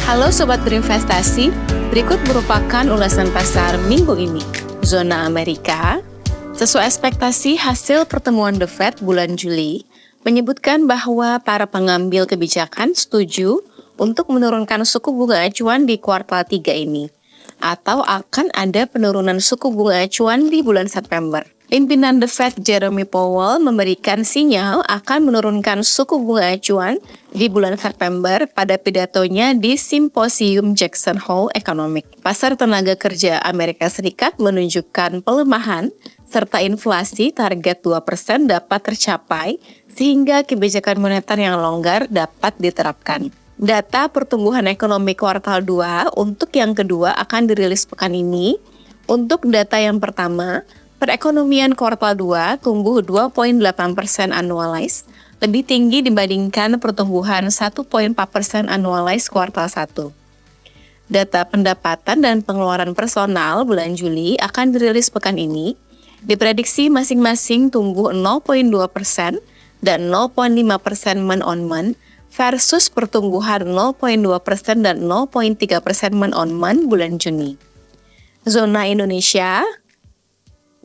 Halo Sobat Berinvestasi, berikut merupakan ulasan pasar minggu ini. Zona Amerika, sesuai ekspektasi hasil pertemuan The Fed bulan Juli, menyebutkan bahwa para pengambil kebijakan setuju untuk menurunkan suku bunga acuan di kuartal 3 ini, atau akan ada penurunan suku bunga acuan di bulan September. Pimpinan The Fed Jerome Powell memberikan sinyal akan menurunkan suku bunga acuan di bulan September pada pidatonya di Simposium Jackson Hole Economic. Pasar tenaga kerja Amerika Serikat menunjukkan pelemahan serta inflasi target 2% dapat tercapai sehingga kebijakan moneter yang longgar dapat diterapkan. Data pertumbuhan ekonomi kuartal 2 untuk yang kedua akan dirilis pekan ini. Untuk data yang pertama, perekonomian kuartal 2 tumbuh 2,8% annualized, lebih tinggi dibandingkan pertumbuhan 1,4% annualized kuartal 1. Data pendapatan dan pengeluaran personal bulan Juli akan dirilis pekan ini, diprediksi masing-masing tumbuh 0,2% dan 0,5% month-on-month versus pertumbuhan 0,2% dan 0,3% month-on-month bulan Juni. Zona Indonesia,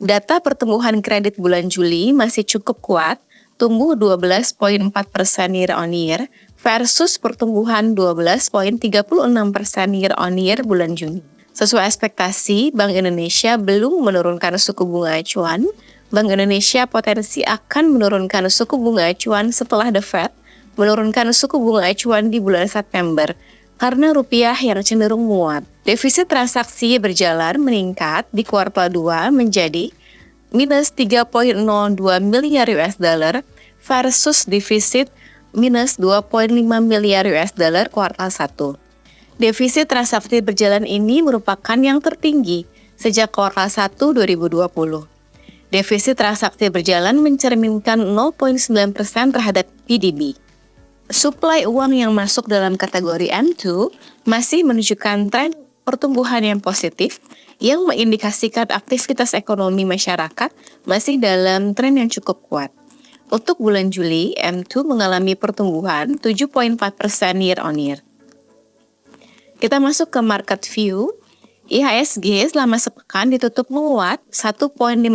data pertumbuhan kredit bulan Juli masih cukup kuat, tumbuh 12,4% year on year versus pertumbuhan 12,36% year on year bulan Juni. Sesuai ekspektasi, Bank Indonesia belum menurunkan suku bunga acuan. Bank Indonesia potensi akan menurunkan suku bunga acuan setelah The Fed menurunkan suku bunga acuan di bulan September karena rupiah yang cenderung menguat. Defisit transaksi berjalan meningkat di kuartal 2 menjadi minus 3,02 miliar US dollar versus defisit minus 2,5 miliar US dollar kuartal 1. Defisit transaksi berjalan ini merupakan yang tertinggi sejak kuartal 1 2020. Defisit transaksi berjalan mencerminkan 0,9% terhadap PDB. Suplai uang yang masuk dalam kategori M2 masih menunjukkan tren pertumbuhan yang positif yang mengindikasikan aktivitas ekonomi masyarakat masih dalam tren yang cukup kuat. Untuk bulan Juli, M2 mengalami pertumbuhan 7,4% year on year. Kita masuk ke market view. IHSG selama sepekan ditutup menguat 1,51%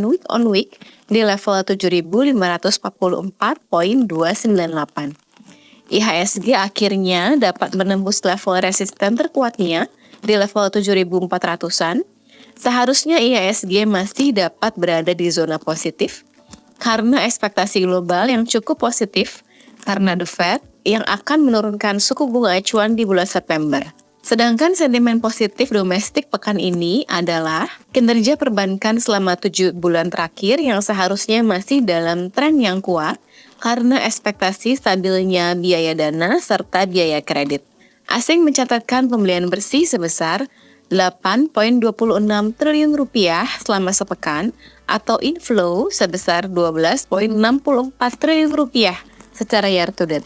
week on week di level 7.544,298. IHSG akhirnya dapat menembus level resisten terkuatnya di level 7.400-an. Seharusnya IHSG masih dapat berada di zona positif karena ekspektasi global yang cukup positif karena The Fed yang akan menurunkan suku bunga acuan di bulan September. Sedangkan sentimen positif domestik pekan ini adalah kinerja perbankan selama 7 bulan terakhir yang seharusnya masih dalam tren yang kuat karena ekspektasi stabilnya biaya dana serta biaya kredit. Asing mencatatkan pembelian bersih sebesar 8,26 triliun rupiah selama sepekan atau inflow sebesar 12,64 triliun rupiah secara year to date.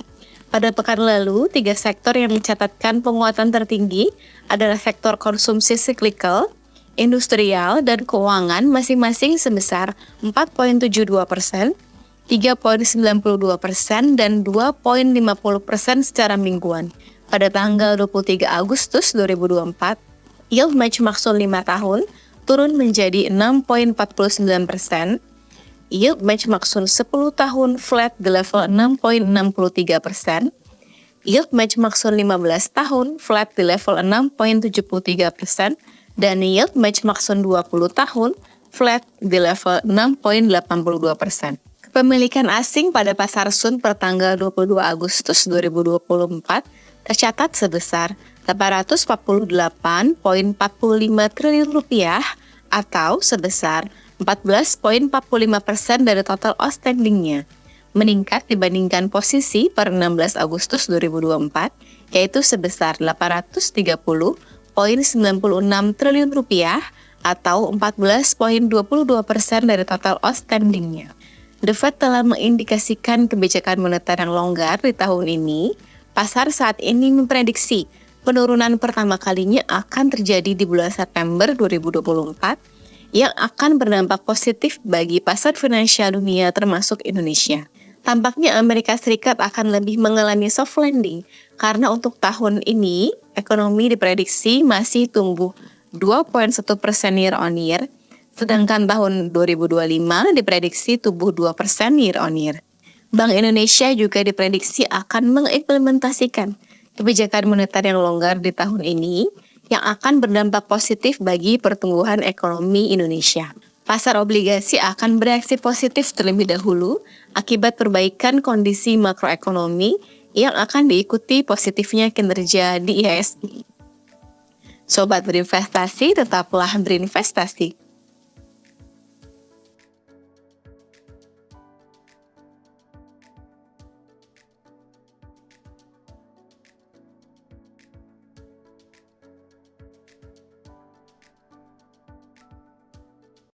Pada pekan lalu, 3 sektor yang mencatatkan penguatan tertinggi adalah sektor konsumsi siklikal, industrial, dan keuangan masing-masing sebesar 4,72%, 3,92%, dan 2,50% secara mingguan. Pada tanggal 23 Agustus 2024, yield benchmark 5 tahun turun menjadi 6,49%, yield benchmark 10 tahun flat di level 6,63%, yield benchmark 15 tahun flat di level 6,73%, dan yield benchmark 20 tahun flat di level 6,82%. Kepemilikan asing pada pasar Sun per tanggal 22 Agustus 2024 tercatat sebesar 848,45 triliun rupiah atau sebesar 14,45% dari total outstanding-nya, meningkat dibandingkan posisi per 16 Agustus 2024, yaitu sebesar 830,96 triliun rupiah atau 14,22% dari total outstanding-nya. The Fed telah mengindikasikan kebijakan moneter yang longgar di tahun ini. Pasar saat ini memprediksi penurunan pertama kalinya akan terjadi di bulan September 2024 yang akan berdampak positif bagi pasar finansial dunia termasuk Indonesia. Tampaknya Amerika Serikat akan lebih mengalami soft landing karena untuk tahun ini ekonomi diprediksi masih tumbuh 2,1% year on year, sedangkan tahun 2025 diprediksi tumbuh 2% year on year. Bank Indonesia juga diprediksi akan mengimplementasikan kebijakan moneter yang longgar di tahun ini yang akan berdampak positif bagi pertumbuhan ekonomi Indonesia. Pasar obligasi akan bereaksi positif terlebih dahulu akibat perbaikan kondisi makroekonomi yang akan diikuti positifnya kinerja di IHSG. Sobat berinvestasi, tetaplah berinvestasi.